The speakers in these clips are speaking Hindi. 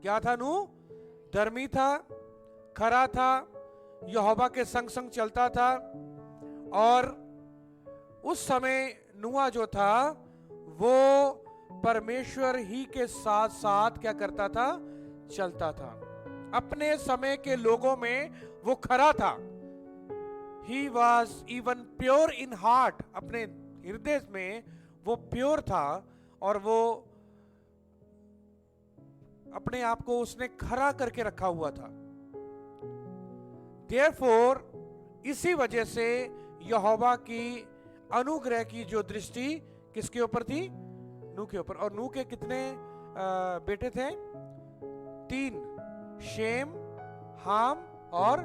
क्या था नूह? धर्मी था, खरा था, यहोवा के संग संग चलता था। और उस समय नूह जो था वो परमेश्वर ही के साथ साथ क्या करता था? चलता था। अपने समय के लोगों में वो खरा था। He was even pure in heart, अपने हृदय में वो प्योर था और वो अपने आप को उसने खरा करके रखा हुआ था। Therefore, इसी वजह से यहोवा की अनुग्रह की जो दृष्टि किसके ऊपर थी? नूह के ऊपर। और नूह के कितने बेटे थे? 3, शेम, हाम और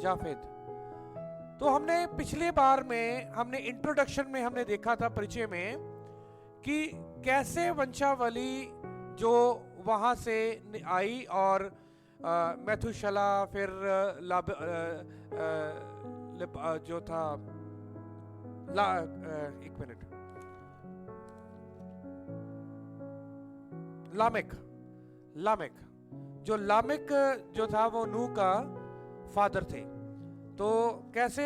जाफेद। तो हमने पिछले बार में हमने इंट्रोडक्शन में हमने देखा था, परिचय में, कि कैसे वंशावली जो वहां से आई और मैथुशला, फिर जो था एक मिनट, लामेक जो था वो नूह का फादर थे। तो कैसे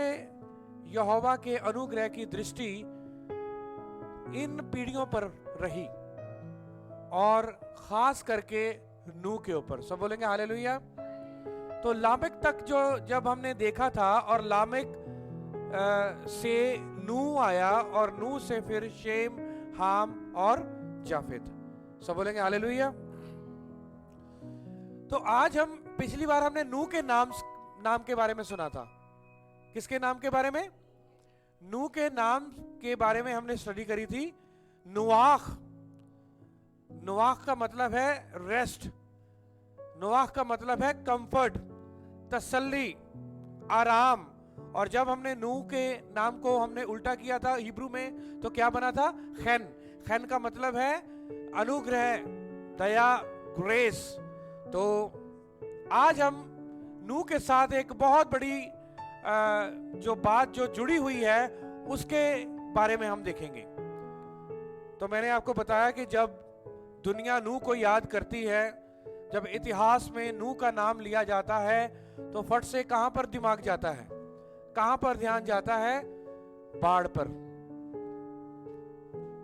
यहोवा के अनुग्रह की दृष्टि इन पीढ़ियों पर रही और खास करके नूह के ऊपर। सब बोलेंगे हालेलुया। तो लामेक तक जो जब हमने देखा था, और लामेक से नूह आया और नूह से फिर शेम, हाम और जाफेद। सब बोलेंगे हालेलुया। तो आज हम, पिछली बार हमने नूह के नाम के बारे में सुना था। किसके नाम के बारे में? नूह के नाम के बारे में हमने स्टडी करी थी। नुआख का मतलब है रेस्ट, नुआख का मतलब है कंफर्ट, तसल्ली, आराम। और जब हमने नूह के नाम को हमने उल्टा किया था हिब्रू में, तो क्या बना था? खैन का मतलब है अनुग्रह, दया, ग्रेस। तो आज हम नूह के साथ एक बहुत बड़ी जो बात जो जुड़ी हुई है उसके बारे में हम देखेंगे। तो मैंने आपको बताया कि जब दुनिया नूह को याद करती है, जब इतिहास में नूह का नाम लिया जाता है, तो फट से कहां पर दिमाग जाता है? कहां पर ध्यान जाता है? बाढ़ पर।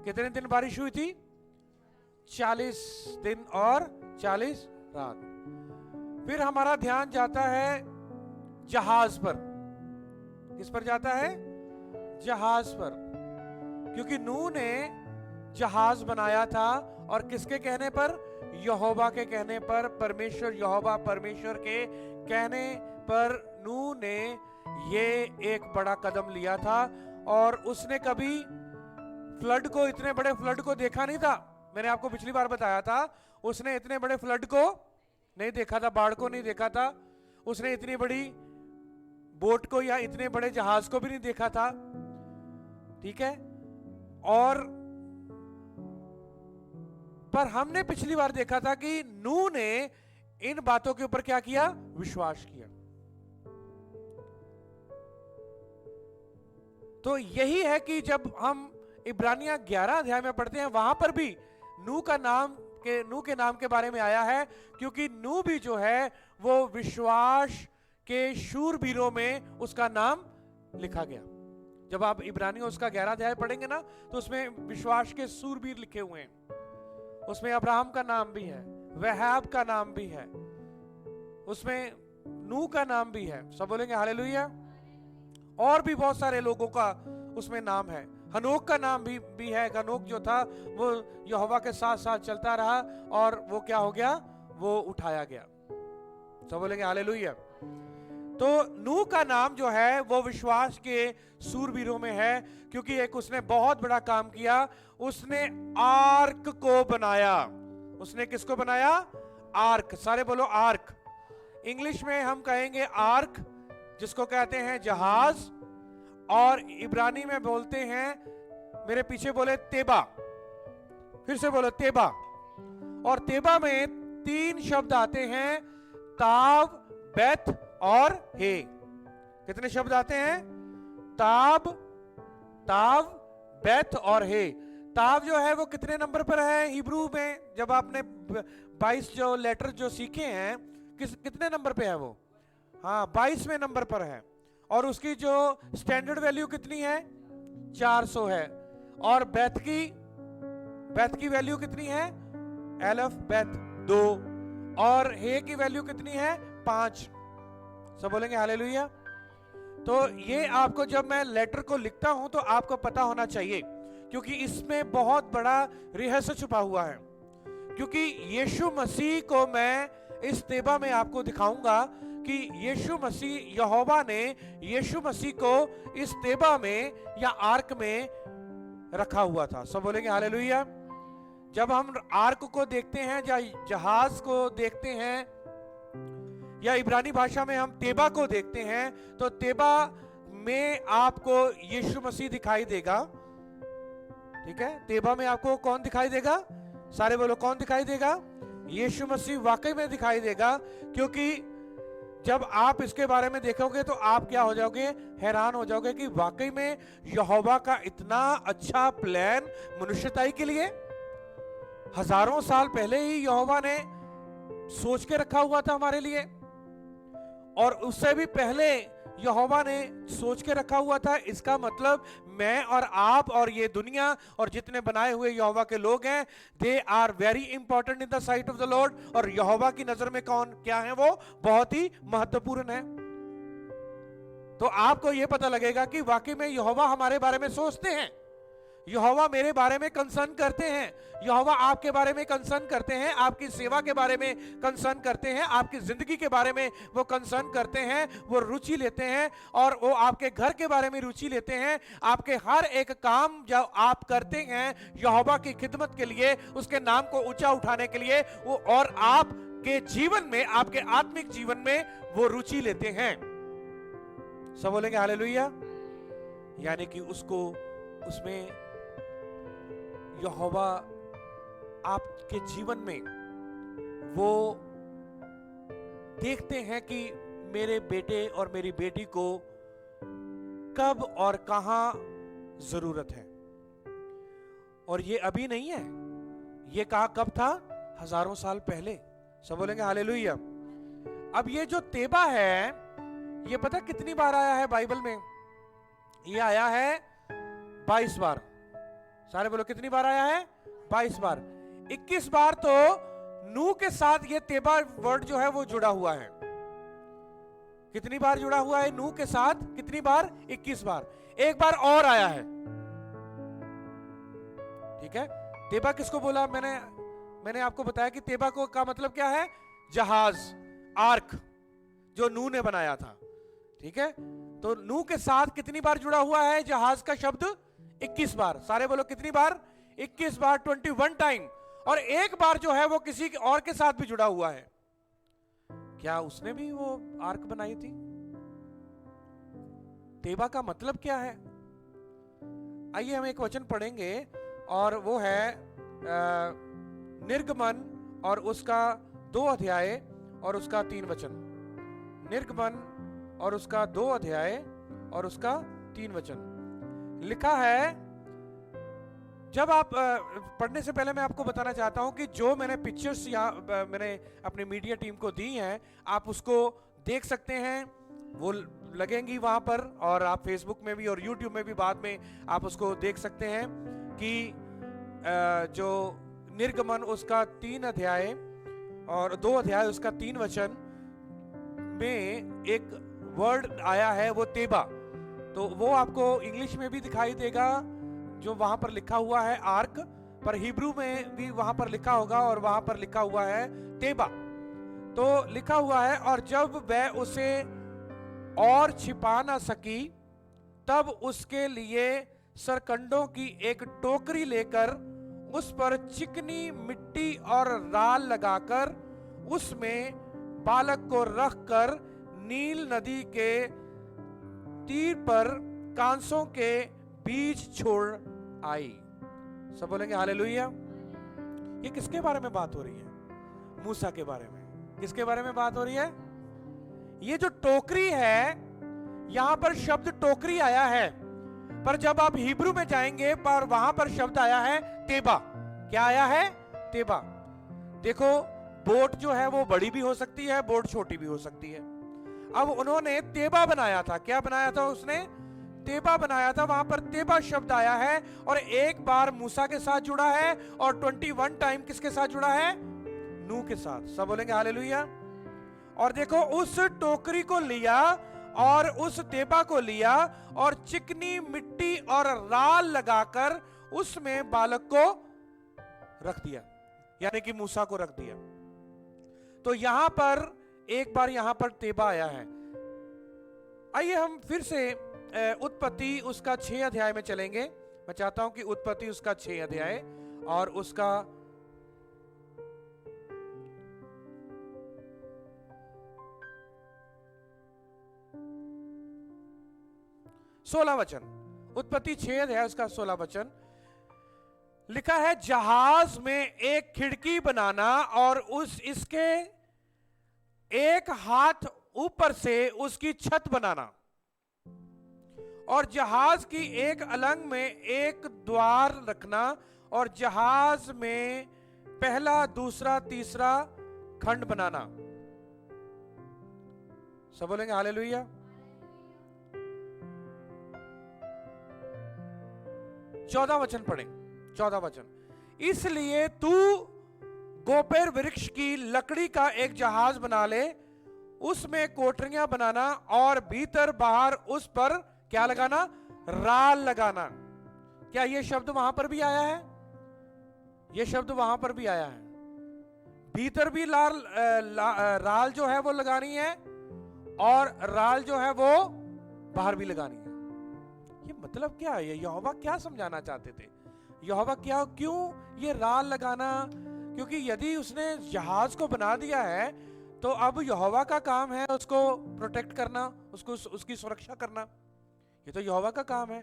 कितने दिन बारिश हुई थी? 40 दिन और 40 रात। फिर हमारा ध्यान जाता है जहाज पर। किस पर जाता है? जहाज पर। क्योंकि नूह ने जहाज बनाया था, और किसके कहने पर? यहोवा के कहने पर, यहोवा परमेश्वर के कहने पर नूह ने ये एक बड़ा कदम लिया था। और उसने कभी फ्लड को, इतने बड़े फ्लड को देखा नहीं था। मैंने आपको पिछली बार बताया था, उसने इतने बड़े फ्लड को नहीं देखा था, बाढ़ को नहीं देखा था, उसने इतनी बड़ी बोट को या इतने बड़े जहाज को भी नहीं देखा था। ठीक है। और पर हमने पिछली बार देखा था कि नूह ने इन बातों के ऊपर क्या किया? विश्वास किया। तो यही है कि जब हम इब्रानियां 11 अध्याय में पढ़ते हैं, वहां पर भी नूह के नाम के बारे में आया है, क्योंकि नूह भी जो है वो विश्वास के शूरवीरों में उसका नाम लिखा गया। जब आप इब्रानियों उसका 11 अध्याय पढ़ेंगे ना, तो उसमें विश्वास के शूरवीर लिखे हुए हैं। उसमें अब्राहम का नाम भी है, वहाब का नाम भी है, उसमें नूह का नाम भी है। सब बोलेंगे हालेलुया। और भी बहुत सारे लोगों का उसमें नाम है। हनोक का नाम भी है। हनोक जो था वो यहोवा के साथ साथ चलता रहा, और वो क्या हो गया? वो उठाया गया। सब बोलेंगे हालेलुया। तो नूह का नाम जो है वो विश्वास के सूरवीरों में है, क्योंकि एक उसने बहुत बड़ा काम किया। उसने आर्क को बनाया। उसने किसको बनाया? आर्क। सारे बोलो आर्क। इंग्लिश में हम कहेंगे आर्क, जिसको कहते हैं जहाज, और इब्रानी में बोलते हैं, मेरे पीछे बोले तेबा, फिर से बोलो तेबा। और तेबा में 3 शब्द आते हैं, ताव, बेथ और हे। कितने शब्द आते हैं? ताव, बेथ और हे। ताव जो है वो कितने नंबर पर है हिब्रू में? जब आपने 22 जो लेटर जो सीखे हैं, कितने नंबर पे है वो? हाँ, 22वें नंबर पर है। और उसकी जो स्टैंडर्ड वैल्यू कितनी है? 400 है। और बेथ की वैल्यू कितनी है? एलफ बेथ 2। और हे की वैल्यू कितनी है? 5। सब बोलेंगे हालेलुया। तो ये आपको, जब मैं लेटर को लिखता हूं तो आपको पता होना चाहिए, क्योंकि इसमें बहुत बड़ा रहस्य छुपा हुआ है। क्योंकि यीशु मसीह को मैं इस तेबा में आपको दिखाऊंगा कि यीशु मसीह, यहोवा ने यीशु मसीह को इस तेबा में या आर्क में रखा हुआ था। सब बोलेंगे हालेलुया। जब हम आर्क को देखते हैं या जहाज को देखते हैं या इब्रानी भाषा में हम तेबा को देखते हैं, तो तेबा में आपको यीशु मसीह दिखाई देगा। ठीक है, तेबा में आपको कौन दिखाई देगा? सारे बोलो, कौन दिखाई देगा? यीशु मसीह वाकई में दिखाई देगा। क्योंकि जब आप इसके बारे में देखोगे तो आप क्या हो जाओगे? हैरान हो जाओगे कि वाकई में यहोवा का इतना अच्छा प्लान मनुष्यताई के लिए हजारों साल पहले ही यहोवा ने सोच के रखा हुआ था हमारे लिए। और उससे भी पहले यहोवा ने सोच के रखा हुआ था। इसका मतलब मैं और आप और ये दुनिया और जितने बनाए हुए यहोवा के लोग हैं, they are very important in the sight of the Lord. और यहोवा की नजर में कौन क्या है? वो बहुत ही महत्वपूर्ण है। तो आपको यह पता लगेगा कि वाकई में यहोवा हमारे बारे में सोचते हैं, यहोवा मेरे बारे में कंसर्न करते हैं, यहोवा आपके बारे में कंसर्न करते हैं, आपकी सेवा के बारे में कंसर्न करते हैं, आपकी जिंदगी के बारे में वो कंसर्न करते हैं, वो रुचि लेते हैं। और वो आपके घर के बारे में रुचि लेते हैं। आपके हर एक काम जो आप करते हैं यहोवा की खिदमत के लिए, उसके नाम को ऊंचा उठाने के लिए, वो और आपके जीवन में, आपके आत्मिक जीवन में वो रुचि लेते हैं। सब बोलेंगे हालेलुया। यानी कि उसको, उसमें यहोवा आपके जीवन में वो देखते हैं कि मेरे बेटे और मेरी बेटी को कब और कहां जरूरत है। और ये अभी नहीं है, ये कहा कब था? हजारों साल पहले। सब बोलेंगे हालेलुया। अब ये जो तेबा है, ये पता कितनी बार आया है बाइबल में? ये आया है 22 बार। सारे बोलो, कितनी बार आया है? 22 बार। 21 बार तो नूह के साथ ये तेबा वर्ड जो है वो जुड़ा हुआ है। कितनी बार जुड़ा हुआ है नूह के साथ? कितनी बार? 21 बार। एक बार और आया है। ठीक है, तेबा किसको बोला? मैंने आपको बताया कि तेबा को का मतलब क्या है? जहाज, आर्क, जो नूह ने बनाया था। ठीक है, तो नूह के साथ कितनी बार जुड़ा हुआ है जहाज का शब्द? 21 बार। सारे बोलो, कितनी बार? 21 बार, 21 टाइम। और एक बार जो है वो किसी और के साथ भी जुड़ा हुआ है। क्या उसने भी वो आर्क बनाई थी? तेबा का मतलब क्या है? आइए हम एक वचन पढ़ेंगे, और वो है निर्गमन और उसका 2 अध्याय और उसका 3 वचन। निर्गमन और उसका 2 अध्याय और उसका 3 वचन लिखा है। जब आप पढ़ने से पहले मैं आपको बताना चाहता हूं कि जो मैंने पिक्चर्स यहाँ मैंने अपनी मीडिया टीम को दी हैं, आप उसको देख सकते हैं, वो लगेंगी वहां पर। और आप फेसबुक में भी और यूट्यूब में भी बाद में आप उसको देख सकते हैं कि जो निर्गमन उसका 3 अध्याय और 2 अध्याय उसका 3 वचन में एक वर्ड आया है, वो तेबा। तो वो आपको इंग्लिश में भी दिखाई देगा जो वहां पर लिखा हुआ है आर्क, पर हिब्रू में भी वहां पर लिखा होगा और वहां पर लिखा हुआ है तेबा। तो लिखा हुआ है, और जब वह उसे और छिपा ना सकी, तब उसके लिए सरकंडों की एक टोकरी लेकर उस पर चिकनी मिट्टी और राल लगाकर उसमें बालक को रखकर नील नदी के तीर पर कांसों के बीज छोड़ आई। सब बोलेंगे हालेलुया। ये किसके बारे में बात हो रही है? मूसा के बारे में। किसके बारे में बात हो रही है? ये जो टोकरी है, यहां पर शब्द टोकरी आया है, पर जब आप हिब्रू में जाएंगे पर वहां पर शब्द आया है तेबा। क्या आया है? तेबा। देखो बोट जो है वो बड़ी भी हो सकती है, बोट छोटी भी हो सकती है। अब उन्होंने तेबा बनाया था। क्या बनाया था उसने? तेबा बनाया था। वहां पर तेबा शब्द आया है और एक बार मूसा के साथ जुड़ा है और 21 टाइम किसके साथ जुड़ा है? नूह के साथ। सब बोलेंगे हालेलुया। और देखो उस टोकरी को लिया और उस तेबा को लिया और चिकनी मिट्टी और राल लगाकर उसमें बालक को रख दिया, यानी कि मूसा को रख दिया। तो यहां पर एक बार यहां पर तेबा आया है। आइए हम फिर से उत्पत्ति उसका 6 अध्याय में चलेंगे। मैं चाहता हूं कि उत्पत्ति उसका 6 अध्याय और उसका 16 वचन। उत्पत्ति 6 अध्याय उसका 16 वचन लिखा है, जहाज में एक खिड़की बनाना और इसके एक हाथ ऊपर से उसकी छत बनाना और जहाज की एक अलंग में एक द्वार रखना और जहाज में पहला, दूसरा, तीसरा खंड बनाना। सब बोलेंगे हालेलुया। 14 वचन पढ़े। 14 वचन। इसलिए तू गोपेर वृक्ष की लकड़ी का एक जहाज बना ले, उसमें कोठरियां बनाना और भीतर बाहर उस पर क्या लगाना? राल लगाना। क्या यह शब्द वहां पर भी आया है? यह शब्द वहां पर भी आया है। भीतर भी राल जो है वो लगानी है और राल जो है वो बाहर भी लगानी है। ये मतलब क्या है? यहोवा क्या समझाना चाहते थे? यहोवा क्यों ये राल लगाना? क्योंकि यदि उसने जहाज को बना दिया है तो अब यहोवा का काम है उसको प्रोटेक्ट करना, उसकी सुरक्षा करना। ये तो यहोवा का काम है।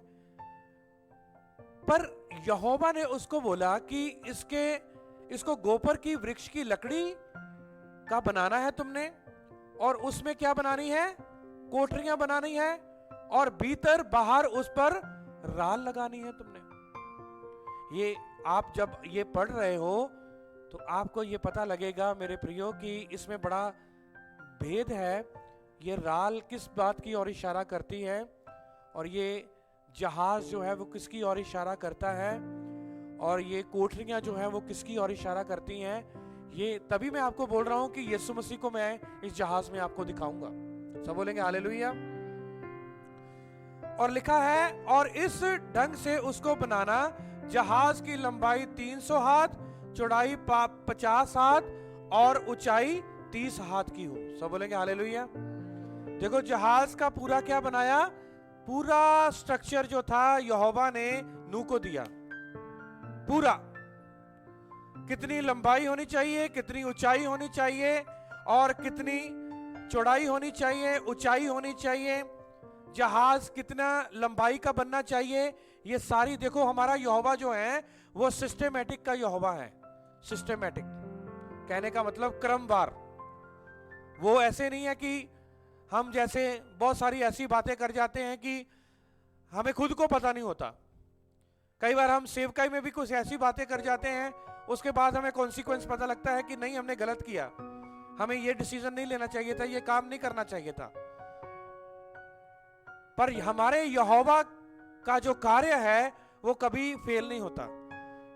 पर यहोवा ने उसको बोला कि इसको गोपर की वृक्ष की लकड़ी का बनाना है तुमने और उसमें क्या बनानी है? कोठरियां बनानी है और भीतर बाहर उस पर राल लगानी है तुमने। ये आप जब ये पढ़ रहे हो तो आपको ये पता लगेगा मेरे प्रियो कि इसमें बड़ा भेद है। ये राल किस बात की ओर इशारा करती है और ये जहाज जो है वो किसकी ओर इशारा करता है और ये कोठरियां जो है वो किसकी ओर इशारा करती हैं। ये तभी मैं आपको बोल रहा हूं कि यीशु मसीह को मैं इस जहाज में आपको दिखाऊंगा। सब बोलेंगे हालेलुया। और लिखा है, और इस ढंग से उसको बनाना, जहाज की लंबाई 300 हाथ, चौड़ाई 50 हाथ और ऊंचाई 30 हाथ की हो। सब बोलेंगे हालेलुया। देखो जहाज का पूरा क्या बनाया? पूरा स्ट्रक्चर जो था यहोवा ने नूह को दिया। पूरा कितनी लंबाई होनी चाहिए, कितनी ऊंचाई होनी चाहिए और कितनी चौड़ाई होनी चाहिए, ऊंचाई होनी चाहिए, जहाज कितना लंबाई का बनना चाहिए, ये सारी देखो हमारा यहोवा जो है वो सिस्टेमेटिक का यहोवा है। सिस्टेमेटिक कहने का मतलब क्रमवार। वो ऐसे नहीं है कि हम जैसे बहुत सारी ऐसी बातें कर जाते हैं कि हमें खुद को पता नहीं होता। कई बार हम सेवकाई में भी कुछ ऐसी बातें कर जाते हैं, उसके बाद हमें कॉन्सिक्वेंस पता लगता है कि नहीं हमने गलत किया, हमें ये डिसीजन नहीं लेना चाहिए था, ये काम नहीं करना चाहिए था। पर हमारे यहोवा का जो कार्य है वो कभी फेल नहीं होता।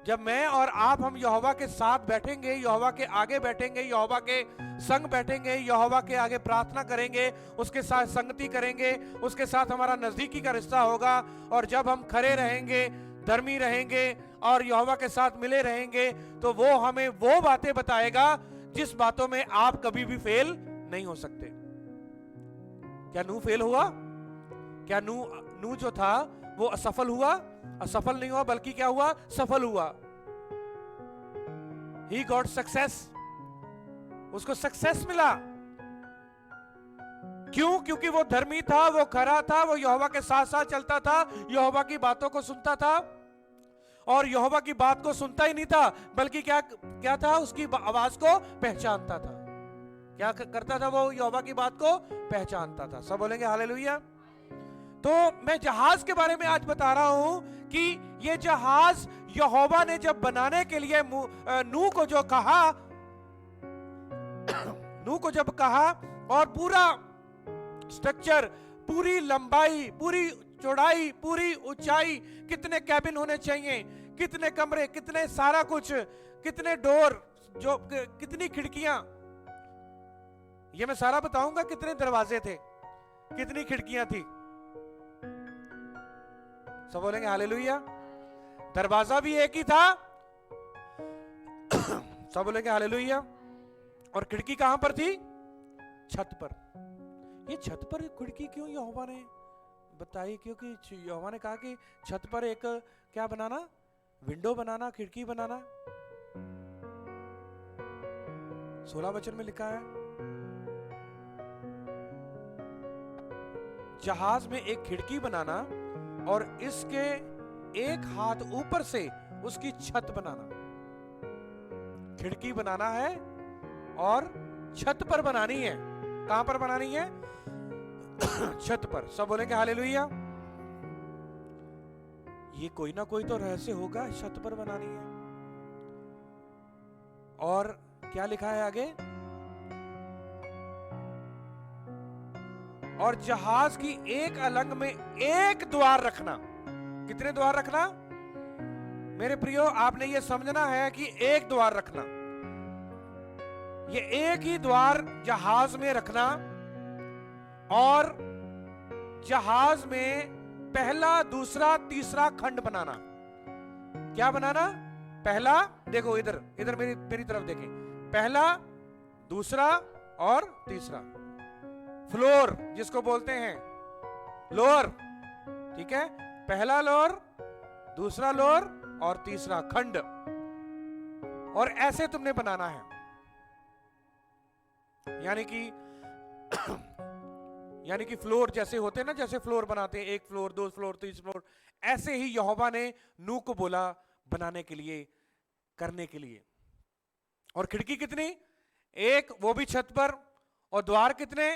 जब मैं और आप हम यहोवा के साथ बैठेंगे, यहोवा के आगे बैठेंगे, यहोवा के संग बैठेंगे, यहोवा के आगे प्रार्थना करेंगे, उसके साथ संगति करेंगे, उसके साथ हमारा नजदीकी का रिश्ता होगा और जब हम खरे रहेंगे, धर्मी रहेंगे और यहोवा के साथ मिले रहेंगे तो वो हमें वो बातें बताएगा जिस बातों में आप कभी भी फेल नहीं हो सकते। क्या नूह फेल हुआ? क्या नूह जो था वो असफल हुआ? असफल नहीं हुआ, बल्कि क्या हुआ? सफल हुआ। He got success। उसको सक्सेस मिला। क्यों? क्योंकि वो धर्मी था, वो खरा था, वो यहोवा के साथ साथ चलता था, यहोवा की बातों को सुनता था और यहोवा की बात को सुनता ही नहीं था बल्कि क्या था? उसकी आवाज को पहचानता था। क्या करता था वो? यहोवा की बात को पहचानता था। सब बोलेंगे हालेलुया। तो मैं जहाज के बारे में आज बता रहा हूं कि ये जहाज यहोवा ने जब बनाने के लिए नूह को जो कहा, नूह को जब कहा, और पूरा स्ट्रक्चर, पूरी लंबाई, पूरी चौड़ाई, पूरी ऊंचाई, कितने कैबिन होने चाहिए, कितने कमरे, कितने सारा कुछ, कितने डोर, जो कितनी खिड़कियां, ये मैं सारा बताऊंगा, कितने दरवाजे थे, कितनी खिड़कियां थी। सब बोलेंगे हालेलुया। दरवाजा भी एक ही था, सब बोलेंगे हालेलुया। और खिड़की कहां पर थी? छत पर। ये छत पर खिड़की क्यों यहोवा ने बताई? क्योंकि यहोवा ने कहा कि छत पर एक क्या बनाना, विंडो बनाना, खिड़की बनाना। 16 वचन में लिखा है, जहाज में एक खिड़की बनाना और इसके एक हाथ ऊपर से उसकी छत बनाना। खिड़की बनाना है और छत पर बनानी है। कहां पर बनानी है? छत पर। सब बोलेंगे हालेलुया। ये कोई ना कोई तो रहस्य होगा, छत पर बनानी है। और क्या लिखा है आगे? और जहाज की एक अलंग में एक द्वार रखना। कितने द्वार रखना? मेरे प्रियो, आपने ये समझना है कि एक द्वार रखना, ये एक ही द्वार जहाज में रखना। और जहाज में पहला, दूसरा, तीसरा खंड बनाना। क्या बनाना? पहला, देखो इधर, इधर मेरी तरफ देखें, पहला, दूसरा और तीसरा। फ्लोर जिसको बोलते हैं, लोअर, ठीक है? पहला लोअर, दूसरा लोअर और तीसरा खंड। और ऐसे तुमने बनाना है, यानी कि फ्लोर जैसे होते हैं ना, जैसे फ्लोर बनाते हैं, एक फ्लोर, दो फ्लोर, तीसरा फ्लोर, ऐसे ही यहोवा ने नूह को बोला बनाने के लिए, करने के लिए। और खिड़की कितनी? एक, वो भी छत पर। और द्वार कितने?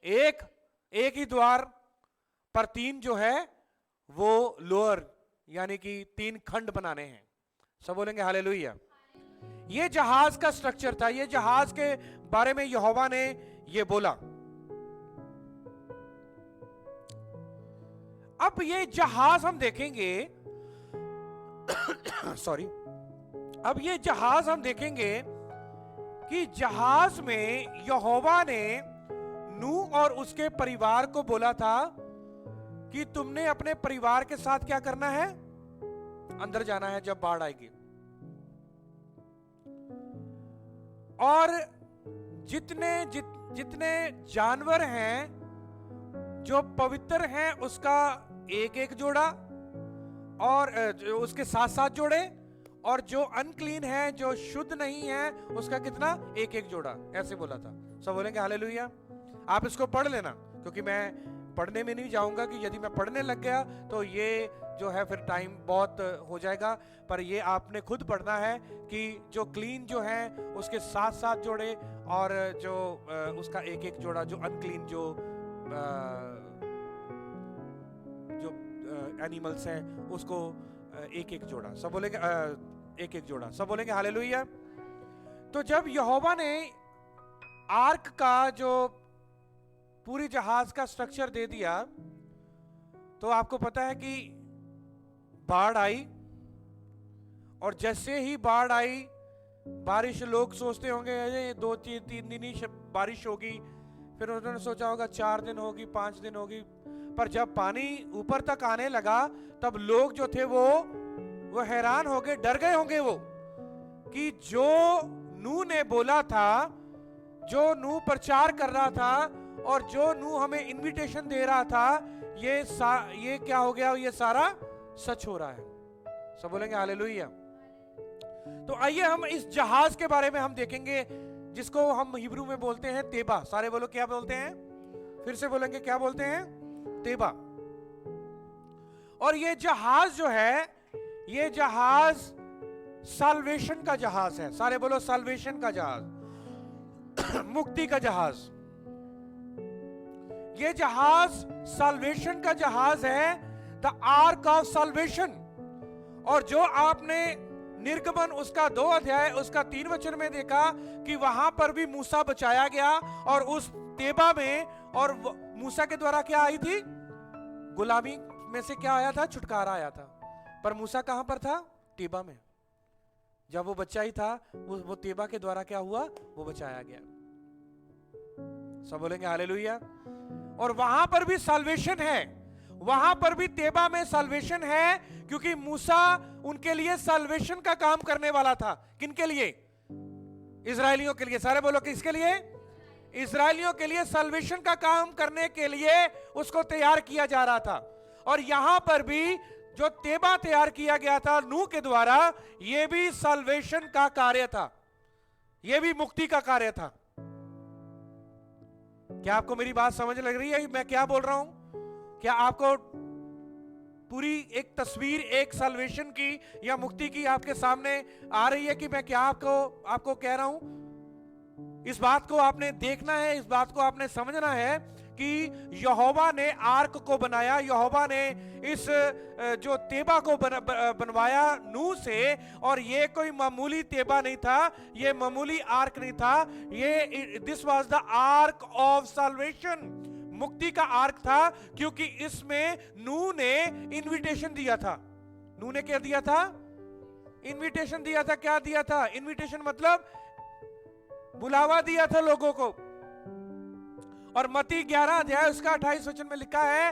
एक ही द्वार पर तीन जो है वो लोअर, यानी कि 3 खंड बनाने हैं। सब बोलेंगे हालेलुया। ये जहाज का स्ट्रक्चर था, ये जहाज के बारे में यहोवा ने ये बोला। अब ये जहाज हम देखेंगे सॉरी, अब ये जहाज हम देखेंगे कि जहाज में यहोवा ने नूह और उसके परिवार को बोला था कि तुमने अपने परिवार के साथ क्या करना है? अंदर जाना है जब बाढ़ आएगी। और जितने जानवर हैं जो पवित्र हैं उसका एक एक जोड़ा, और उसके साथ साथ जोड़े, और जो अनक्लीन है, जो शुद्ध नहीं है, उसका कितना? एक एक जोड़ा। ऐसे बोला था। सब बोलेंगे हालेलुया। आप इसको पढ़ लेना, क्योंकि मैं पढ़ने में नहीं जाऊंगा कि यदि मैं पढ़ने लग गया तो ये जो है फिर टाइम बहुत हो जाएगा। पर ये आपने खुद पढ़ना है कि जो क्लीन जो है उसके साथ साथ जोड़े, और जो उसका एक एक जोड़ा, जो अनक्लीन जो एनिमल्स हैं उसको एक एक जोड़ा। सब बोलेंगे एक एक जोड़ा। सब बोलेंगे हालेलुया। तो जब यहोवा ने आर्क का जो पूरी जहाज का स्ट्रक्चर दे दिया, तो आपको पता है कि बाढ़ आई, और जैसे ही बाढ़ आई, बारिश, लोग सोचते होंगे ये 2-3 दिन ही बारिश होगी, फिर उन्होंने सोचा होगा 4 दिन होगी, 5 दिन होगी। पर जब पानी ऊपर तक आने लगा, तब लोग जो थे वो हैरान हो गए, डर गए होंगे वो, कि जो नूह ने बोला था, जो नूह प्रचार कर रहा था, और जो नूह हमें इनविटेशन दे रहा था, ये क्या हो गया? ये सारा सच हो रहा है। सब बोलेंगे हालेलुया। तो आइए हम इस जहाज के बारे में हम देखेंगे, जिसको हम हिब्रू में बोलते हैं तेबा। सारे बोलो क्या बोलते हैं? फिर से बोलेंगे, क्या बोलते हैं? तेबा। और ये जहाज जो है, ये जहाज साल्वेशन का जहाज है। सारे बोलो साल्वेशन का जहाज, मुक्ति का जहाज। ये जहाज साल्वेशन का जहाज है, द आर्क ऑफ साल्वेशन। और जो आपने निर्गमन उसका 2 अध्याय उसका 3 वचन में देखा कि वहां पर भी मूसा बचाया गया, और उस तेबा में, और मूसा के द्वारा क्या आई थी? गुलामी में से क्या आया था? छुटकारा आया था। पर मूसा कहां पर था? तेबा में। जब वो बच्चा ही था, वो तेबा के द्वारा क्या हुआ? वो बचाया गया। सब बोलेंगे हालेलुया। और वहां पर भी साल्वेशन है, वहां पर भी तेबा में साल्वेशन है, क्योंकि मूसा उनके लिए साल्वेशन का काम करने वाला था। किनके लिए? इजरायलियों के लिए। सारे बोलो किसके लिए? इजरायलियों के लिए साल्वेशन का काम करने के लिए उसको तैयार किया जा रहा था। और यहां पर भी जो तेबा तैयार किया गया था नूह के द्वारा, यह भी साल्वेशन का कार्य था, यह भी मुक्ति का कार्य था। क्या आपको मेरी बात समझ लग रही है मैं क्या बोल रहा हूं? क्या आपको पूरी एक तस्वीर एक साल्वेशन की या मुक्ति की आपके सामने आ रही है कि मैं क्या आपको कह रहा हूं? इस बात को आपने देखना है, इस बात को आपने समझना है कि यहोवा ने आर्क को बनाया, यहोवा ने इस जो तेबा को बनवाया नूह से। और ये कोई मामूली तेबा नहीं था, ये मामूली आर्क नहीं था, ये this was the arc of solvation, मुक्ति का आर्क था। क्योंकि इसमें नूह ने इनविटेशन दिया था। नूह ने क्या दिया था? इनविटेशन दिया था। क्या दिया था? इनविटेशन मतलब बुलावा दिया था लोगों को। और मत्ती 11 अध्याय उसका 28 वचन में लिखा है,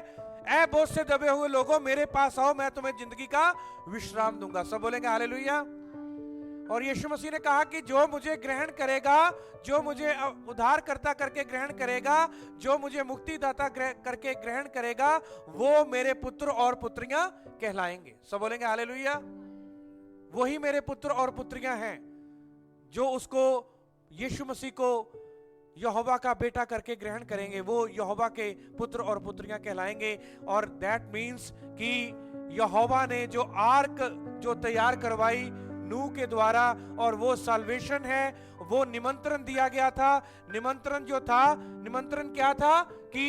ऐ बोझ से दबे हुए लोगों मेरे पास आओ, मैं तुम्हें जिंदगी का विश्राम दूंगा। सब बोलेंगे हालेलुया। और यीशु मसीह ने कहा कि जो मुझे ग्रहण करेगा, जो मुझे उद्धारकर्ता करके ग्रहण करेगा, जो मुझे मुक्तिदाता करके ग्रहण करेगा, वो मेरे पुत्र और पुत्रियां कहलाएंगे। सब बोलेंगे हालेलुया। वही मेरे पुत्र और पुत्रियां हैं जो उसको, यीशु मसीह को यहोवा का बेटा करके ग्रहण करेंगे, वो यहोवा के पुत्र और पुत्रियां कहलाएंगे। और दैट मीन्स कि यहोवा ने जो आर्क जो तैयार करवाई नूह के द्वारा, और वो साल्वेशन है, वो निमंत्रण दिया गया था। निमंत्रण जो था, निमंत्रण क्या था कि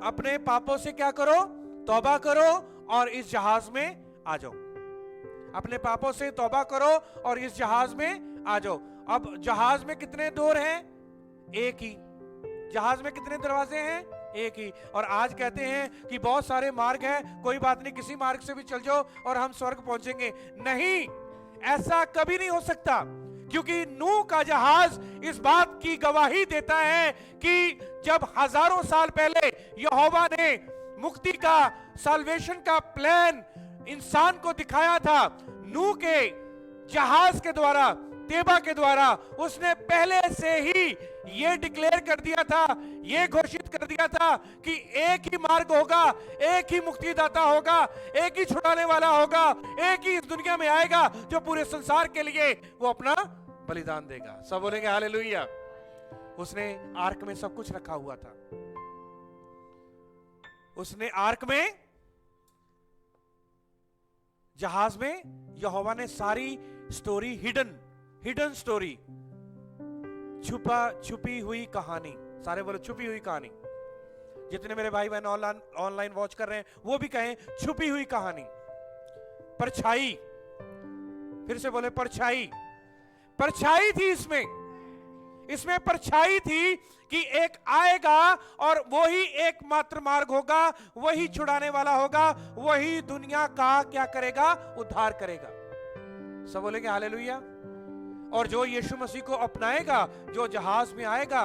अपने पापों से क्या करो? तौबा करो और इस जहाज में आ जाओ। अपने पापों से तौबा करो और इस जहाज में आ जाओ। अब जहाज में कितने डोर हैं? एक ही। जहाज में कितने दरवाजे हैं? एक ही। और आज कहते हैं कि बहुत सारे मार्ग हैं, कोई बात नहीं, किसी मार्ग से भी चल जाओ और हम स्वर्ग पहुंचेंगे। नहीं, ऐसा कभी नहीं हो सकता, क्योंकि नूह का जहाज इस बात की गवाही देता है कि जब हजारों साल पहले यहोवा ने मुक्ति का, साल्वेशन का प्लान इंसान को दिखाया था, नूह के जहाज के द्वारा, तेबा के द्वारा, उसने पहले से ही ये डिक्लेयर कर दिया था, ये घोषित कर दिया था कि एक ही मार्ग होगा, एक ही मुक्तिदाता होगा, एक ही छुड़ाने वाला होगा, एक ही इस दुनिया में आएगा जो पूरे संसार के लिए वो अपना बलिदान देगा। सब बोलेंगे हालेलुया। उसने आर्क में सब कुछ रखा हुआ था। उसने आर्क में, जहाज में यहोवा ने सारी स्टोरी, हिडन स्टोरी, छुपी हुई कहानी, सारे बोलो छुपी हुई कहानी। जितने मेरे भाई बहन ऑनलाइन वॉच कर रहे हैं वो भी कहें छुपी हुई कहानी। परछाई, फिर से बोले परछाई। परछाई थी इसमें परछाई थी कि एक आएगा और वही एकमात्र मार्ग होगा, वही छुड़ाने वाला होगा, वही दुनिया का क्या करेगा? उद्धार करेगा। सब बोलेंगे हालेलुया। और जो यीशु मसीह को अपनाएगा, जो जहाज में आएगा,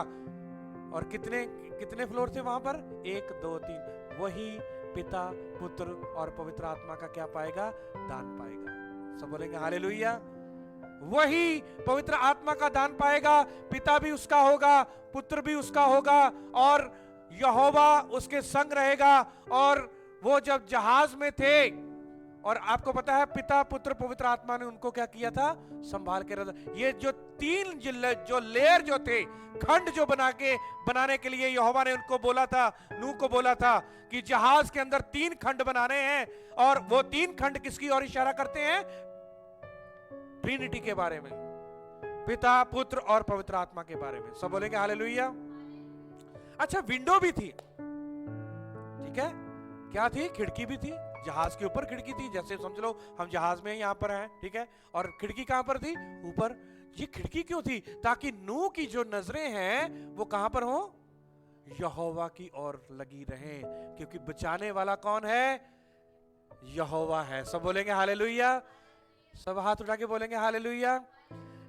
और कितने फ्लोर थे वहां पर? 1 2 3, वही पिता, पुत्र और पवित्र आत्मा का क्या पाएगा? दान पाएगा। सब बोलेंगे हालेलुया। वही पवित्र आत्मा का दान पाएगा, पिता भी उसका होगा, पुत्र भी उसका होगा, और यहोवा उसके संग रहेगा। और वो जब जहाज में थे, और आपको पता है पिता, पुत्र, पवित्र आत्मा ने उनको क्या किया था? संभाल के रखा। ये जो 3 जो लेयर जो थे, खंड जो बनाने के लिए यहोवा ने उनको बोला था, नूह को बोला था कि जहाज के अंदर 3 खंड बनाने हैं। और वो 3 खंड किसकी ओर इशारा करते हैं? ट्रिनिटी के बारे में, पिता, पुत्र और पवित्र आत्मा के बारे में। सब बोलेंगे हालेलुया। अच्छा, विंडो भी थी, ठीक है, क्या थी? खिड़की भी थी, जहाज के ऊपर खिड़की थी, जैसे समझ लो हम जहाज में यहां पर हैं, ठीक है, और खिड़की कहां पर थी? ऊपर। ये खिड़की क्यों थी? ताकि नूह की जो नजरें हैं वो कहां पर हो? यहोवा की ओर लगी रहें, क्योंकि बचाने वाला कौन है? यहोवा है। सब बोलेंगे हालेलुया, सब हाथ उठा के बोलेंगे हालेलुया।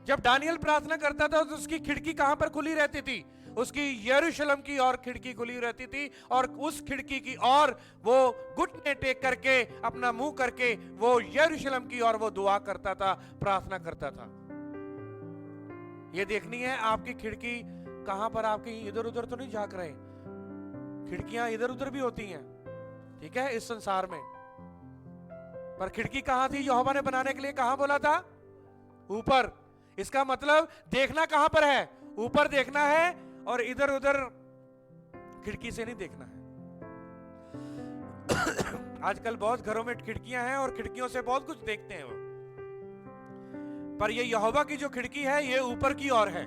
जब दानियल प्रार्थना करता था तो उसकी खिड़की कहां पर खुली रहती थी? उसकी यरूशलेम की ओर खिड़की खुली रहती थी, और उस खिड़की की ओर वो घुटने टेक करके, अपना मुंह करके वो यरूशलेम की ओर वो दुआ करता था, प्रार्थना करता था। ये देखनी है आपकी खिड़की कहां पर, आपकी इधर उधर तो नहीं झांक रहे। खिड़कियां इधर उधर भी होती हैं, ठीक है, इस संसार में, पर खिड़की कहां थी? यहोवा ने बनाने के लिए कहां बोला था? ऊपर। इसका मतलब देखना कहां पर है? ऊपर देखना है, और इधर उधर खिड़की से नहीं देखना है। आजकल बहुत घरों में खिड़कियां हैं और खिड़कियों से बहुत कुछ देखते हैं वो, पर ये यहोवा की जो खिड़की है ये ऊपर की ओर है।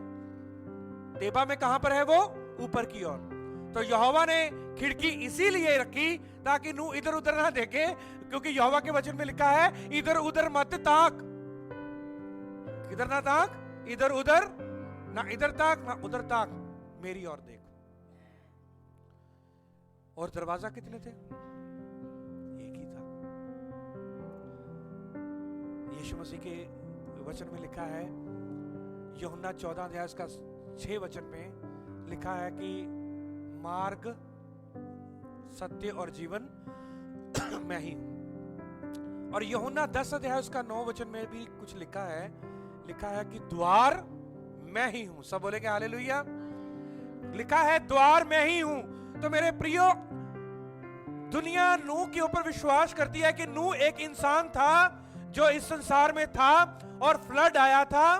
तेबा में कहां पर है वो? ऊपर की ओर। तो यहोवा ने खिड़की इसीलिए रखी ताकि नूह इधर उधर ना देखे, क्योंकि यहोवा के वचन में लिखा है इधर उधर मत ताक। किधर ना ताक? इधर उधर ना, इधर ताक ना उधर ताक, मेरी ओर देख। और दरवाजा कितने थे? एक ही था। यीशु मसीह के वचन में लिखा है, यूहन्ना 14 अध्याय उसका 6 वचन में लिखा है कि मार्ग, सत्य और जीवन मैं ही हूं। और यूहन्ना 10 अध्याय उसका 9 वचन में भी कुछ लिखा है कि द्वार मैं ही हूं। सब बोलेंगे हालेलुया। लिखा है द्वार मैं ही हूं। तो मेरे प्रियो, दुनिया नूह के ऊपर विश्वास करती है कि नूह एक इंसान था जो इस संसार में था, और फ्लड आया था,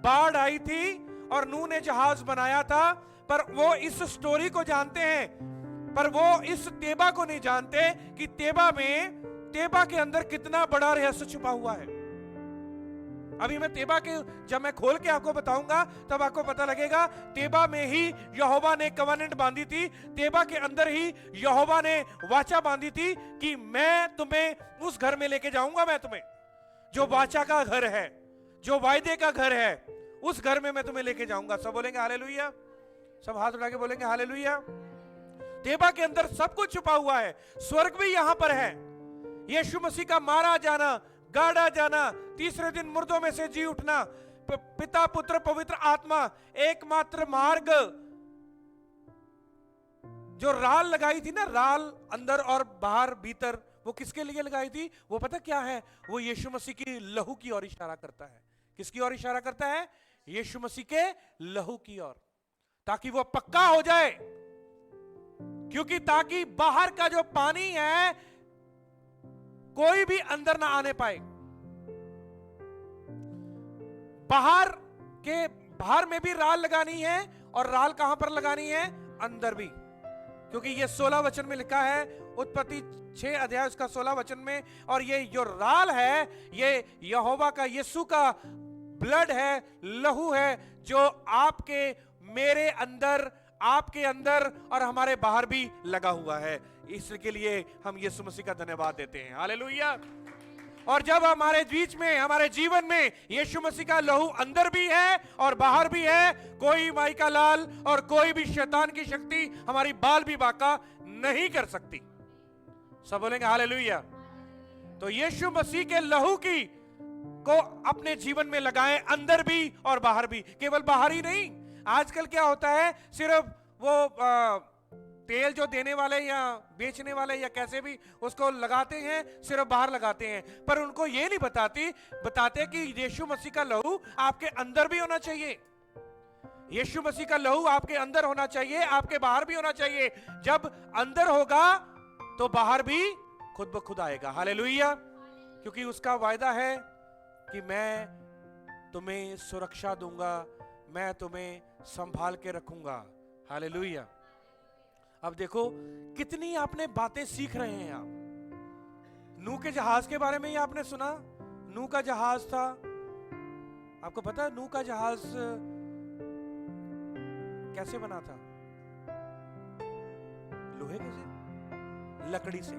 बाढ़ आई थी, और नूह ने जहाज बनाया था। पर वो इस स्टोरी को जानते हैं, पर वो इस तेबा को नहीं जानते कि तेबा के अंदर कितना बड़ा रहस्य छुपा हुआ है। अभी मैं तेबा के जब मैं खोल के आपको बताऊंगा तब आपको पता लगेगा। तेबा में ही यहोवा ने कवेनेंट बांधी थी, तेबा के अंदर ही यहोवा ने वाचा बांधी थी कि मैं तुम्हें उस घर में लेके जाऊंगा, मैं तुम्हें जो वाचा का घर है, जो वायदे का घर है, उस घर में मैं तुम्हें लेके जाऊंगा। सब बोलेंगे हालेलुया, सब हाथ उठा के बोलेंगे हालेलुया। तेबा के अंदर सब कुछ छुपा हुआ है, स्वर्ग भी यहां पर है। यीशु मसीह का मारा जाना, गाड़ा जाना, तीसरे दिन मुर्दों में से जी उठना, पिता पुत्र पवित्र आत्मा, एकमात्र मार्ग। जो राल लगाई थी ना, राल अंदर और बाहर भीतर, वो किसके लिए लगाई थी? वो पता क्या है? वो यीशु मसीह की लहू की ओर इशारा करता है। किसकी ओर इशारा करता है? यीशु मसीह के लहू की ओर, ताकि वो पक्का हो जाए। क्योंकि ताकि बाहर का जो पानी है कोई भी अंदर ना आने पाए। बाहर में भी राल लगानी है, और राल कहां पर लगानी है? अंदर भी। क्योंकि ये 16 वचन में लिखा है, उत्पत्ति 6 अध्याय उसका 16 वचन में, और ये जो राल है ये यहोवा का, यीशु का ब्लड है, लहू है, जो आपके मेरे अंदर, आपके अंदर और हमारे बाहर भी लगा हुआ है। इसके लिए हम यीशु मसीह का धन्यवाद देते हैं। हालेलुया। और जब हमारे बीच में, हमारे जीवन में यीशु मसीह का लहू अंदर भी है और बाहर भी है, कोई माई का लाल और कोई भी शैतान की शक्ति हमारी बाल भी बाका नहीं कर सकती। सब बोलेंगे हालेलुया। तो यीशु मसीह के लहू की को अपने जीवन में लगाएं, अंदर भी और बाहर भी। केवल बाहर ही नहीं। आजकल क्या होता है, सिर्फ वो तेल जो देने वाले या बेचने वाले या कैसे भी उसको लगाते हैं, सिर्फ बाहर लगाते हैं, पर उनको ये नहीं बताते कि यीशु मसीह का लहू आपके अंदर भी होना चाहिए। यीशु मसीह का लहू आपके अंदर होना चाहिए, आपके बाहर भी होना चाहिए। जब अंदर होगा तो बाहर भी खुद ब खुद आएगा। हालेलुया। क्योंकि उसका वायदा है कि मैं तुम्हें सुरक्षा दूंगा, मैं तुम्हें संभाल के रखूंगा। हालेलुया। अब देखो कितनी आपने बातें सीख रहे हैं आप। नूह के जहाज के बारे में ही आपने सुना। नूह का जहाज था, आपको पता है नूह का जहाज कैसे बना था? लोहे के से, लकड़ी से।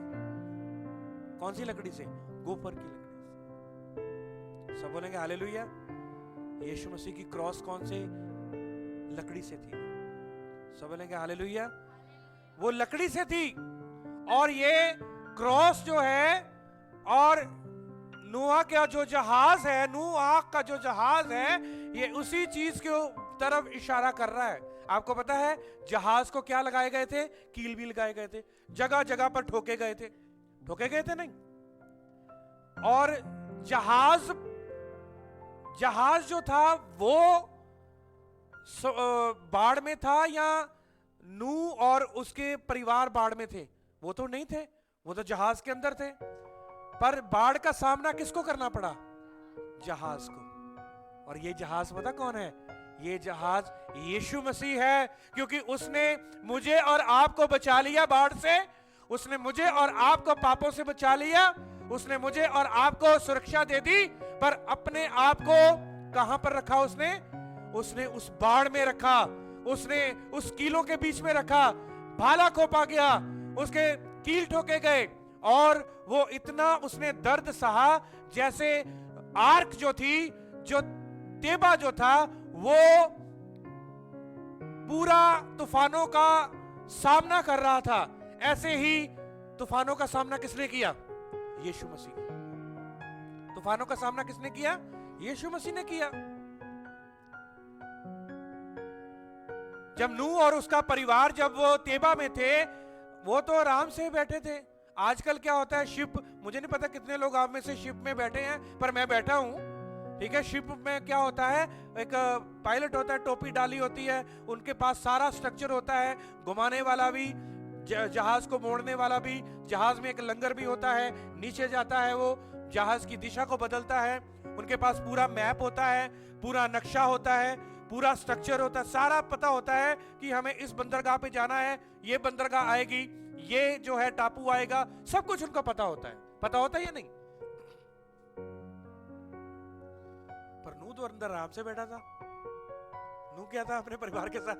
कौन सी लकड़ी से? गोफर की लकड़ी से। सब बोलेंगे हालेलुया। यीशु मसीह की क्रॉस कौन से लकड़ी से थी? सब बोलेंगे हालेलुया। वो लकड़ी से थी। और ये क्रॉस जो है और नूह का जो जहाज है, नूह का जो जहाज है, ये उसी चीज के तरफ इशारा कर रहा है। आपको पता है जहाज को क्या लगाए गए थे? कील भी लगाए गए थे, जगह जगह पर ठोके गए थे। ठोके गए थे नहीं। और जहाज जो था वो बाढ़ में था या नूह और उसके परिवार बाढ़ में थे? वो तो नहीं थे, वो तो जहाज के अंदर थे। पर बाढ़ का सामना किसको करना पड़ा? जहाज को। और ये जहाज पता कौन है? ये जहाज यीशु मसीह है, क्योंकि उसने मुझे और आपको बचा लिया बाढ़ से। उसने मुझे और आपको पापों से बचा लिया। उसने मुझे और आपको सुरक्षा दे दी। पर अपने आप को कहां पर रखा उसने उस बाढ़ में रखा। उसने उस कीलों के बीच में रखा। भाला खोपा गया, उसके कील ठोके गए, और वो इतना उसने दर्द सहा जैसे आर्क जो थी, जो तेबा जो था, वो पूरा तूफानों का सामना कर रहा था। ऐसे ही तूफानों का सामना किसने किया? यीशु मसीह। तूफानों का सामना किसने किया? यीशु मसीह ने किया। जब नूह और उसका परिवार जब वो तेबा में थे, वो तो आराम से बैठे थे। आजकल क्या होता है, शिप, मुझे नहीं पता कितने लोग आप में से शिप में बैठे हैं, पर मैं बैठा हूं। ठीक है, शिप में क्या होता है, एक पायलट होता है, टोपी डाली होती है, उनके पास सारा स्ट्रक्चर होता है, घुमाने वाला भी, जहाज को मोड़ने वाला भी, जहाज में एक लंगर भी होता है, नीचे जाता है वो, जहाज की दिशा को बदलता है। उनके पास पूरा मैप होता है, पूरा नक्शा होता है, पूरा स्ट्रक्चर होता है, सारा पता होता है कि हमें इस बंदरगाह पे जाना है, ये बंदरगाह आएगी, ये जो है टापू आएगा, सब कुछ उनको पता होता है। पता होता है या नहीं? पर नूह तो अंदर आराम से बैठा था। नूह क्या था? अपने परिवार के साथ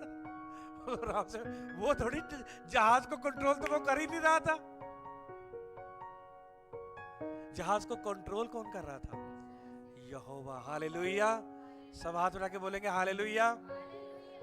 आराम से। वो थोड़ी जहाज को कंट्रोल तो वो कर ही नहीं रहा था। जहाज को कंट्रोल कौन कर रहा था? यहोवा। हालेलुया। सब हाथ उठा के बोलेंगे हालेलुया।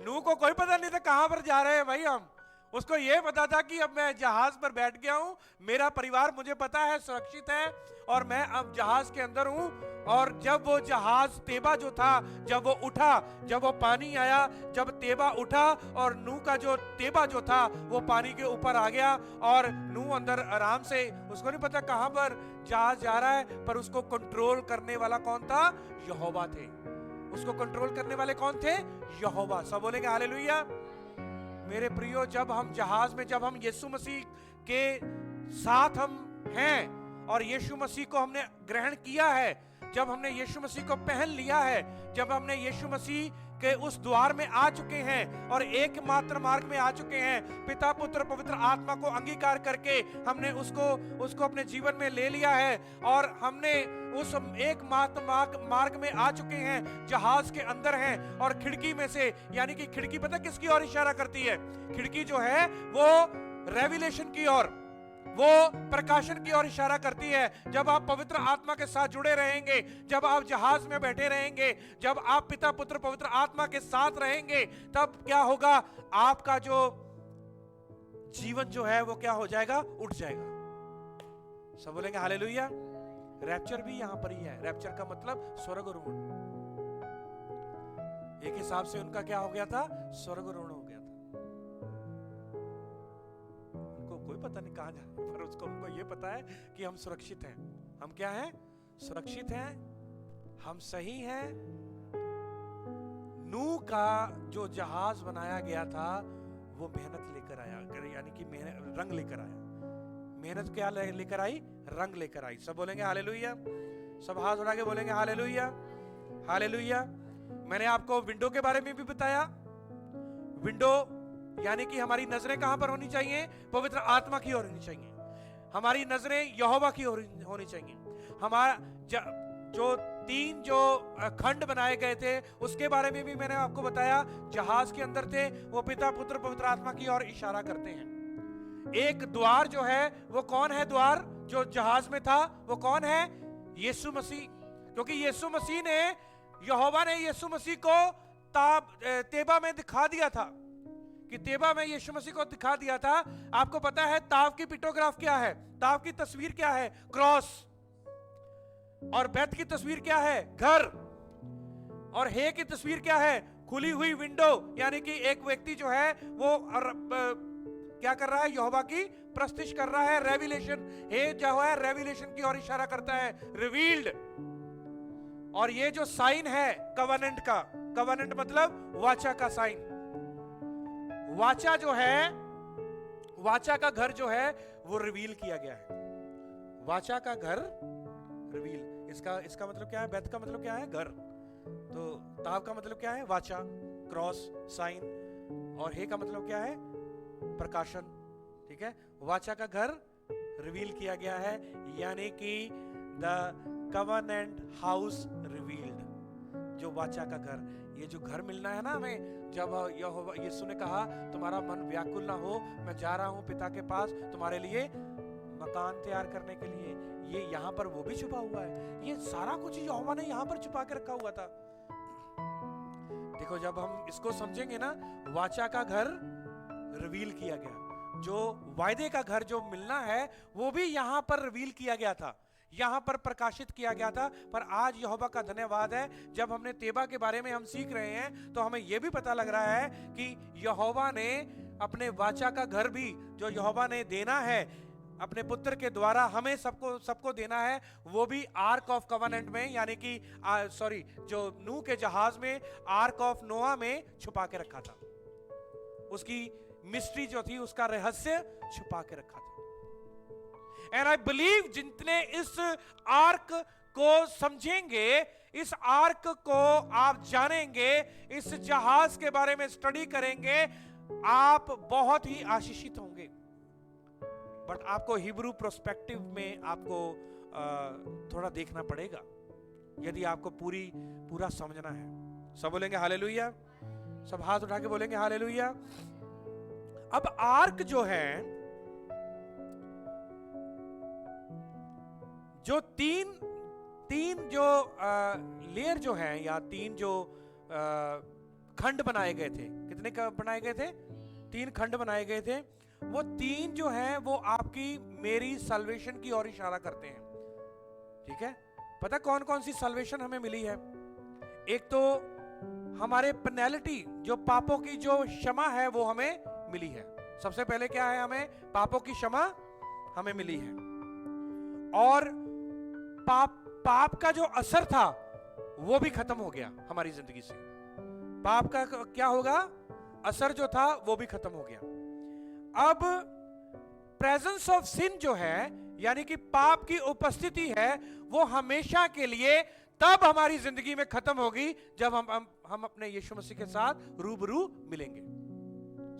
नूह को कोई पता नहीं था कहां पर जा रहे हैं भाई हम। उसको यह पता था कि अब मैं जहाज पर बैठ गया हूं, मेरा परिवार मुझे पता है सुरक्षित है, और मैं अब जहाज के अंदर हूं। और जब वो जहाज तेबा जो था, जब वो उठा, जब वो पानी आया, जब तेबा उठा, और नूह का जो तेबा जो था वो पानी के ऊपर आ गया, और नूह अंदर आराम से, उसको नहीं पता कहां पर जहाज जा रहा है, पर उसको कंट्रोल करने वाला कौन था? यहोवा थे। उसको कंट्रोल करने वाले कौन थे? यहोवा। सब बोलेंगे हालेलुया। मेरे प्रियो, जब हम जहाज में, जब हम यीशु मसीह के साथ हम हैं और यीशु मसीह को हमने ग्रहण किया है, जब हमने यीशु मसीह को पहन लिया है, जब हमने यीशु मसीह के उस द्वार में आ चुके हैं और एकमात्र मार्ग में आ चुके हैं, पिता पुत्र पवित्र आत्मा को अंगीकार करके हमने उसको अपने जीवन में ले लिया है, और हमने उस एकमात्र मार्ग में आ चुके हैं, जहाज के अंदर हैं, और खिड़की में से, यानी कि खिड़की पता किसकी ओर इशारा करती है? खिड़की जो है वो रेवलेशन की ओर, वो प्रकाशन की ओर इशारा करती है। जब आप पवित्र आत्मा के साथ जुड़े रहेंगे, जब आप जहाज में बैठे रहेंगे, जब आप पिता पुत्र पवित्र आत्मा के साथ रहेंगे, तब क्या होगा? आपका जो जीवन जो है वो क्या हो जाएगा? उठ जाएगा। सब बोलेंगे हालेलुया। रैप्चर भी यहां पर ही है। रैप्चर का मतलब स्वर्गारोहण। एक हिसाब से उनका क्या हो गया था? स्वर्गारोहण हो गया था। उनको कोई पता नहीं कहां जा, पर उनको ये पता है कि हम सुरक्षित हैं। हम क्या हैं? सुरक्षित हैं, हम सही हैं। नूह का जो जहाज बनाया गया था वो मेहनत लेकर आया, यानी कि रंग लेकर आया। मेहनत क्या लेकर आई? रंग लेकर आई। सब बोलेंगे हालेलुया। सब हाथ उठा के बोलेंगे हालेलुया, हालेलुया। मैंने आपको विंडो के बारे में भी बताया। विंडो यानी कि हमारी नजरें कहां पर होनी चाहिए? पवित्र आत्मा की ओर होनी चाहिए। हमारी नजरें यहोवा की ओर होनी चाहिए। हमारा जो 3 जो खंड बनाए गए थे उसके बारे में भी मैंने आपको बताया। जहाज के अंदर थे, वो पिता पुत्र पवित्र आत्मा की ओर इशारा करते हैं। एक द्वार जो है वो कौन है? द्वार जो जहाज में था वो कौन है? यीशु मसीह। क्योंकि यीशु मसीह ने, यहोवा ने यीशु मसीह को तेबा में दिखा दिया था, कि तेबा में यीशु मसीह को दिखा दिया था। आपको पता है ताव की पिक्टोग्राफ क्या है? ताव की तस्वीर क्या है? क्रॉस। और बैत की तस्वीर क्या है? घर। और हे की तस्वीर क्या है? खुली हुई विंडो, यानी कि एक व्यक्ति जो है वो क्या कर रहा है? यहोवा की प्रस्तिश कर रहा है, रेविलेशन। हे जो है रेविलेशन की ओर इशारा करता है, रिवील्ड। और ये जो साइन है कवनेंट का, कवनेंट मतलब वाचा का साइन। वाचा जो है, वाचा का घर जो है वो रिवील किया गया है। वाचा का घर रिवील, इसका मतलब क्या है? बैत का मतलब क्या है? घर। तो ताव का मतलब क्या है? वाचा, क्रॉस, साइन। और हे का मतलब क्या है? प्रकाशन। ठीक है, वाचा का घर रिवील किया गया है, यानी कि द कवनेंट हाउस रिवील्ड, जो वाचा का घर। ये जो घर मिलना है ना हमें, जब यीशु ने कहा तुम्हारा मन व्याकुल ना हो, मैं जा रहा हूं पिता के पास तुम्हारे लिए मकान तैयार करने के लिए, ये यहाँ पर वो भी छुपा हुआ है। ये सारा कुछ यहोवा ने यहाँ पर छुपा के रखा हुआ था। देखो जब हम इसको समझेंगे ना, वाचा का घर रिवील किया गया, जो वायदे का घर जो मिलना है वो भी यहाँ पर रिवील किया गया था, यहाँ पर प्रकाशित किया गया था। पर आज यहोवा का धन्यवाद है, जब हमने तेबा के बारे में हम सीख रहे हैं तो हमें यह भी पता लग रहा है कि यहोवा ने अपने वाचा का घर भी, जो यहोवा ने देना है अपने पुत्र के द्वारा हमें सबको देना है, वो भी आर्क ऑफ कवनेंट में, यानी कि जो नूह के जहाज में, आर्क ऑफ नोआ में छुपा के रखा था। उसकी मिस्ट्री जो थी, उसका रहस्य छुपा के रखा था। एंड आई बिलीव जितने इस आर्क को समझेंगे, इस आर्क को आप जानेंगे, इस जहाज के बारे में स्टडी करेंगे, आप बहुत ही आशीषित होंगे। बट आपको हिब्रू प्रोस्पेक्टिव में आपको थोड़ा देखना पड़ेगा, यदि आपको पूरा समझना है। सब बोलेंगे हालेलुया? सब हाथ उठा के बोलेंगे हालेलुया? अब आर्क जो है, जो तीन जो लेयर जो है, या तीन जो खंड बनाए गए थे, कितने बनाए गए थे? 3 खंड बनाए गए थे। वो 3 जो है वो आपकी मेरी सल्वेशन की ओर इशारा करते हैं। ठीक है, पता कौन कौन सी सल्वेशन हमें मिली है? एक तो हमारे पेनल्टी, जो पापों की जो क्षमा है वो हमें मिली है। सबसे पहले क्या है? हमें पापों की क्षमा हमें मिली है। और पाप का जो असर था वो भी खत्म हो गया हमारी जिंदगी से। पाप का क्या होगा? असर जो था वो भी खत्म हो गया। अब प्रेजेंस ऑफ सिन जो है, यानी कि पाप की उपस्थिति है, वो हमेशा के लिए तब हमारी जिंदगी में खत्म होगी जब हम अपने यीशु मसीह के साथ रूबरू मिलेंगे।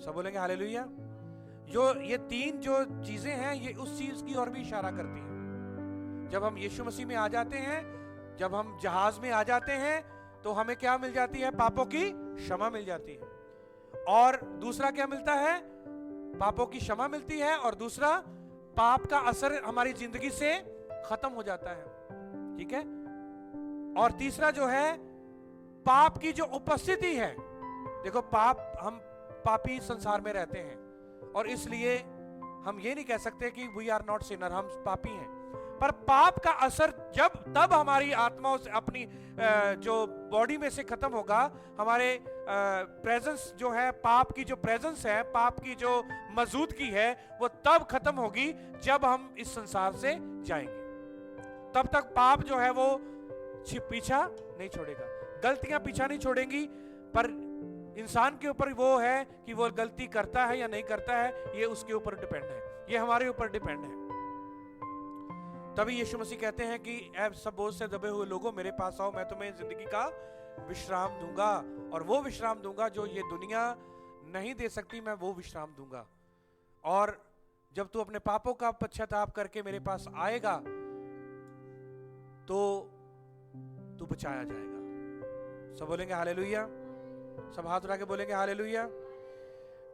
सब बोलेंगे हालेलुया? जो ये 3 जो चीजें हैं, ये उस चीज की ओर भी इशारा करती हैं। जब हम यीशु मसीह में आ जाते हैं, जब हम जहाज में आ जाते हैं, तो हमें क्या मिल जाती है? पापों की क्षमा मिल जाती है। और दूसरा क्या मिलता है? पापों की क्षमा मिलती है, और दूसरा पाप का असर हमारी जिंदगी से खत्म हो जाता है। ठीक है, और तीसरा जो है पाप की जो उपस्थिति है। देखो हम पापी संसार में रहते हैं, और इसलिए हम ये नहीं कह सकते कि वी आर नॉट सिनर, हम पापी हैं। पर पाप का असर तब हमारी आत्माओं से, अपनी जो बॉडी में से खत्म होगा। हमारे प्रेजेंस जो है, पाप की जो प्रेजेंस है, पाप की जो मौजूदगी है, वो तब खत्म होगी जब हम इस संसार से जाएंगे। तब तक पाप जो है वो पीछा नहीं छोड़ेगा, गलतियां पीछा नहीं छोड़ेंगी। पर इंसान के ऊपर वो है कि वो गलती करता है या नहीं करता है, ये उसके ऊपर डिपेंड है, ये हमारे ऊपर डिपेंड है। तभी यीशु मसीह कहते हैं कि ऐ सब बोझ से दबे हुए लोगों, मेरे पास आओ, मैं तुम्हें जिंदगी का विश्राम दूंगा। और वो विश्राम दूंगा जो ये दुनिया नहीं दे सकती, मैं वो विश्राम दूंगा। और जब तू अपने पापों का पश्चाताप करके मेरे पास आएगा तो तू बचाया जाएगा। सब बोलेंगे हालेलुया? सब हाथ उठा के बोलेंगे हालेलुया?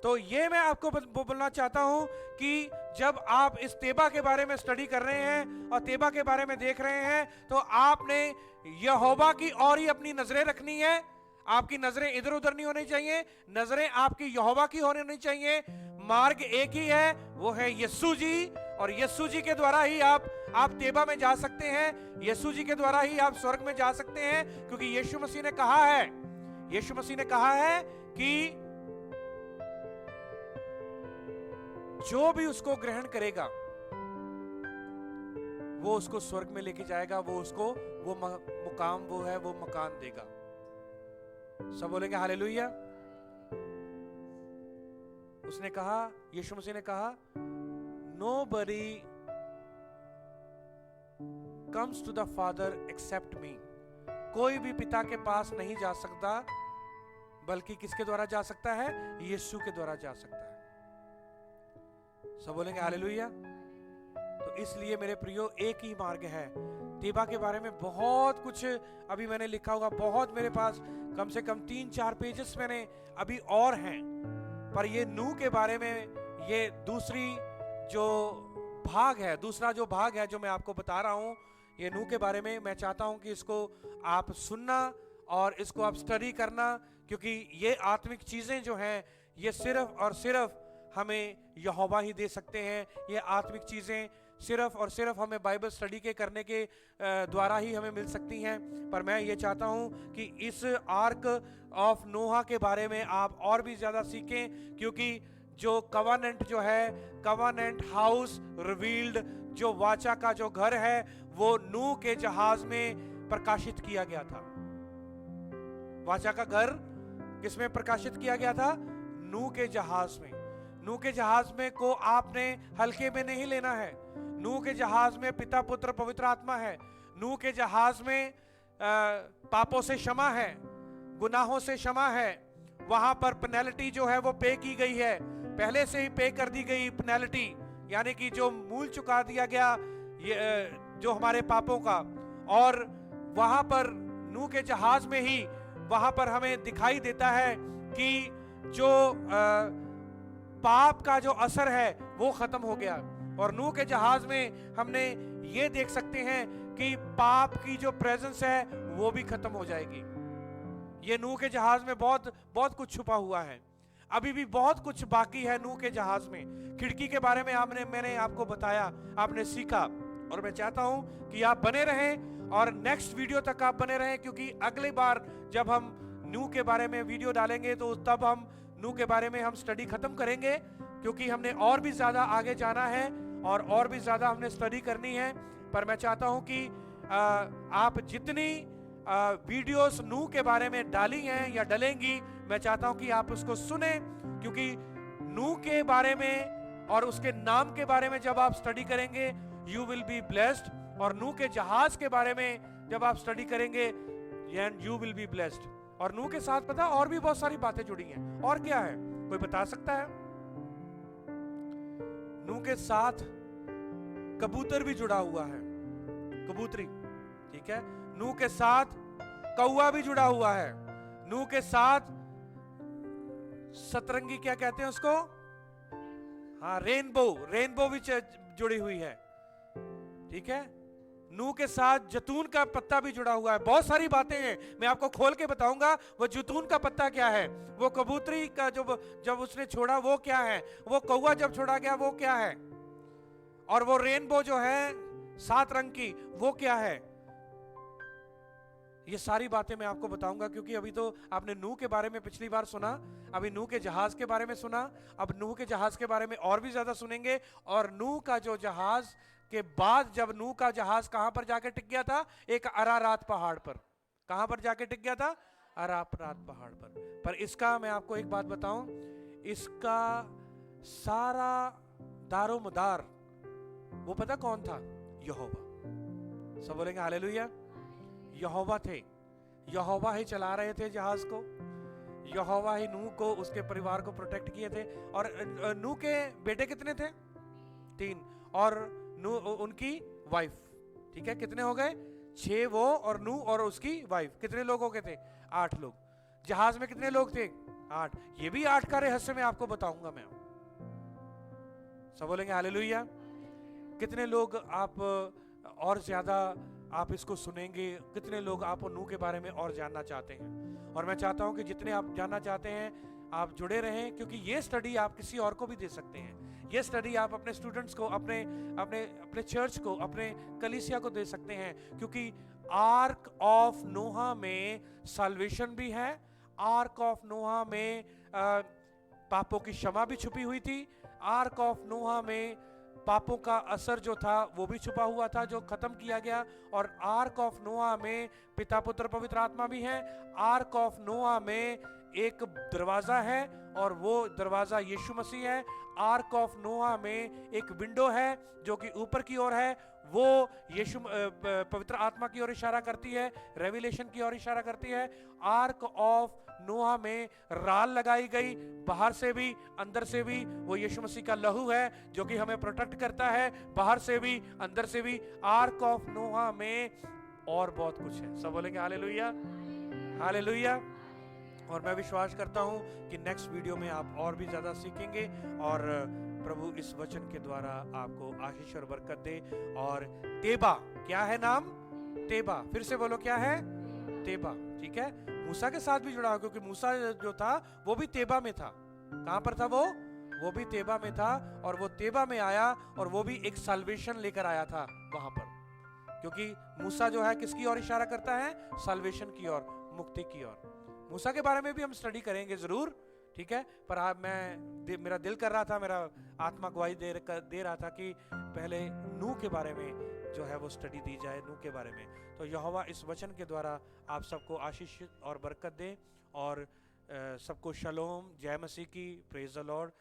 तो ये मैं आपको बोलना चाहता हूं कि जब आप इस तेबा के बारे में स्टडी कर रहे हैं और तेबा के बारे में देख रहे हैं, तो आपने यहोवा की और ही अपनी नजरें रखनी है। आपकी नजरें इधर उधर नहीं होनी चाहिए, नजरें आपकी यहोवा की होनी चाहिए। मार्ग एक ही है, वो है यीशु जी, और यीशु जी के द्वारा ही आप तेबा में जा सकते हैं, यीशु जी के द्वारा ही आप स्वर्ग में जा सकते हैं। क्योंकि यीशु मसीह ने कहा है कि जो भी उसको ग्रहण करेगा वो उसको स्वर्ग में लेके जाएगा, वो उसको वो मुकाम वो मकान देगा। सब बोलेंगे हालेलुया। उसने कहा, यीशु मसीह ने कहा, nobody comes to the Father except me। कोई भी पिता के पास नहीं जा सकता, बल्कि किसके द्वारा जा सकता है? यीशु के द्वारा जा सकता है। सब बोलेंगे हालेलुया। तो इसलिए मेरे प्रियो, एक ही मार्ग है। तेबा के बारे में बहुत कुछ अभी मैंने लिखा होगा, बहुत मेरे पास कम से कम 3-4 पेजेस मैंने अभी और हैं, पर ये नूह के बारे में, ये दूसरा जो भाग है जो मैं आपको बता रहा हूं, ये नूह के बारे में मैं चाहता हूं कि इसको आप सुनना और इसको आप स्टडी करना, क्योंकि ये आत्मिक चीजें जो हैं ये सिर्फ और सिर्फ हमें यहोवा ही दे सकते हैं। ये आत्मिक चीजें सिर्फ और सिर्फ हमें बाइबल स्टडी के करने के द्वारा ही हमें मिल सकती हैं। पर मैं ये चाहता हूं कि इस आर्क ऑफ नोहा के बारे में आप और भी ज्यादा सीखें, क्योंकि जो कवानेंट जो है, कवानेंट हाउस रिवील्ड, जो वाचा का जो घर है, वो नूह के जहाज में प्रकाशित किया गया था। वाचा का घर किसमें प्रकाशित किया गया था? नूह के जहाज में। नूह के जहाज में को आपने हल्के में नहीं लेना है। नूह के जहाज में पिता, पुत्र, पवित्र आत्मा है। नूह के जहाज में पापों से क्षमा है, गुनाहों से क्षमा है। वहां पर पेनल्टी जो है वो पे की गई है, पहले से ही पे कर दी गई पेनल्टी, यानी कि जो मूल चुका दिया गया जो हमारे पापों का। और वहां पर नूह के जहाज में ही वहां पर हमें दिखाई देता है कि जो पाप का जो असर है वो खत्म हो गया। और नूह के जहाज में हमने ये देख सकते हैं कि पाप की जो प्रेजेंस है वो भी खत्म हो जाएगी। ये नूह के जहाज में बहुत बहुत कुछ छुपा हुआ है। अभी भी बहुत कुछ बाकी है नूह के जहाज में। खिड़की के बारे में मैंने आपको बताया, आपने सीखा, और मैं चाहता हूं कि आप बने रहें और नेक्स्ट वीडियो तक आप बने रहें, क्योंकि अगली बार जब हम नूह के बारे में वीडियो डालेंगे तो तब हम नूह के बारे में हम स्टडी खत्म करेंगे, क्योंकि हमने और भी ज्यादा आगे जाना है और भी ज्यादा हमने स्टडी करनी है। पर मैं चाहता हूं कि आप जितनी वीडियोस नूह के बारे में डाली हैं या डलेंगी, मैं चाहता हूं कि आप उसको सुने, क्योंकि नूह के बारे में और उसके नाम के बारे में जब आप स्टडी करेंगे यू विल बी ब्लेस्ड, और नूह के जहाज के बारे में जब आप स्टडी करेंगे यू विल बी ब्लेस्ड। और नूह के साथ पता और भी बहुत सारी बातें जुड़ी हैं। और क्या है, कोई बता सकता है? नूह के साथ कबूतर भी जुड़ा हुआ है, कबूतरी, ठीक है। नूह के साथ कौवा भी जुड़ा हुआ है। नूह के साथ सतरंगी, क्या कहते हैं उसको, हाँ, रेनबो भी जुड़ी हुई है, ठीक है। नूह के साथ जैतून का पत्ता भी जुड़ा हुआ है। बहुत सारी बातें हैं, मैं आपको खोल के बताऊंगा। वो जैतून का पत्ता क्या है, वो कबूतरी का जब उसने छोड़ा वो क्या है, वो कौवा जब छोड़ा गया वो क्या है, और वो रेनबो जो है 7 रंग की वो क्या है। ये सारी बातें मैं आपको बताऊंगा, क्योंकि अभी तो आपने नूह के बारे में पिछली बार सुना, अभी नूह के जहाज के बारे में सुना, अब नूह के जहाज के बारे में और भी ज्यादा सुनेंगे। और नूह का जो जहाज के बाद, जब नूह का जहाज कहां पर जाके टिक गया था? एक अरारात पहाड़ पर। कहां पर जाके टिक गया था? अरारात पहाड़ पर। पर इसका मैं आपको एक बात बताऊं, इसका सारा दारोमदार वो पता कौन था? यहोवा। सब बोलेंगे हालेलुया। यहोवा थे, यहोवा ही चला रहे थे जहाज को, यहोवा ही नूह को, उसके परिवार को प्रोटेक्ट किए थे। और नूह के बेटे कितने थे? 3, और नूह उनकी वाइफ, ठीक है। कितने हो गए? 6 वो और नूह और उसकी वाइफ। कितने लोग हो गए थे? 8 लोग। जहाज में कितने लोग थे? 8, ये भी 8 का रहस्य में आपको बताऊंगा मैं। सब बोलेंगे हालेलुया। कितने लोग आप और ज्यादा आप इसको सुनेंगे, कितने लोग आप नूह के बारे में और जानना चाहते हैं? और मैं चाहता हूं कि जितने आप जानना चाहते हैं आप जुड़े रहें, क्योंकि ये स्टडी आप किसी और को भी दे सकते हैं। ये स्टडी आप अपने स्टूडेंट्स को, अपने अपने अपने चर्च को, अपने कलीसिया को दे सकते हैं, क्योंकि आर्क ऑफ नोहा में साल्वेशन भी है। आर्क ऑफ नोहा में पापों की क्षमा भी छुपी हुई थी। आर्क ऑफ नोहा में पापों का असर जो था वो भी छुपा हुआ था, जो खत्म किया गया। और आर्क ऑफ नोहा में पिता पुत्र पवित्र आत्मा भी है। आर्क ऑफ नोहा में एक दरवाजा है और वो दरवाजा यीशु मसीह है। आर्क ऑफ नोहा में एक विंडो है जो कि ऊपर की ओर है, वो यीशु पवित्र आत्मा की ओर इशारा करती है, रेविलेशन की ओर इशारा करती है। आर्क ऑफ नोहा में राल लगाई गई, बाहर से भी अंदर से भी, वो यीशु मसीह का लहू है जो कि हमें प्रोटेक्ट करता है, बाहर से भी अंदर से भी। आर्क ऑफ नोहा में और बहुत कुछ है। सब बोलेंगे हालेलुया, हालेलुया। और मैं विश्वास करता हूं कि नेक्स्ट वीडियो में आप और भी ज्यादा सीखेंगे और प्रभु इस वचन के द्वारा आपको आशीष और बरकत दे। और तेबा, क्या है नाम? तेबा। फिर से बोलो, क्या है? तेबा। ठीक है, मूसा के साथ भी जुड़ा हो, क्योंकि मूसा जो था वो भी तेबा में था। कहां पर था वो भी तेबा में था। और वो तेबा में आया और वो भी एक साल्वेशन लेकर आया था वहां पर, क्योंकि मूसा जो है किसकी ओर इशारा करता है? साल्वेशन की ओर, मुक्ति की ओर। मूसा के बारे में भी हम स्टडी करेंगे जरूर, ठीक है। पर मेरा दिल कर रहा था, मेरा आत्मा गवाही दे रहा था कि पहले नूह के बारे में जो है वो स्टडी दी जाए, नूह के बारे में। तो यहोवा इस वचन के द्वारा आप सबको आशीष और बरकत दे और सबको शलोम, जय मसीह की, प्रेज द लॉर्ड।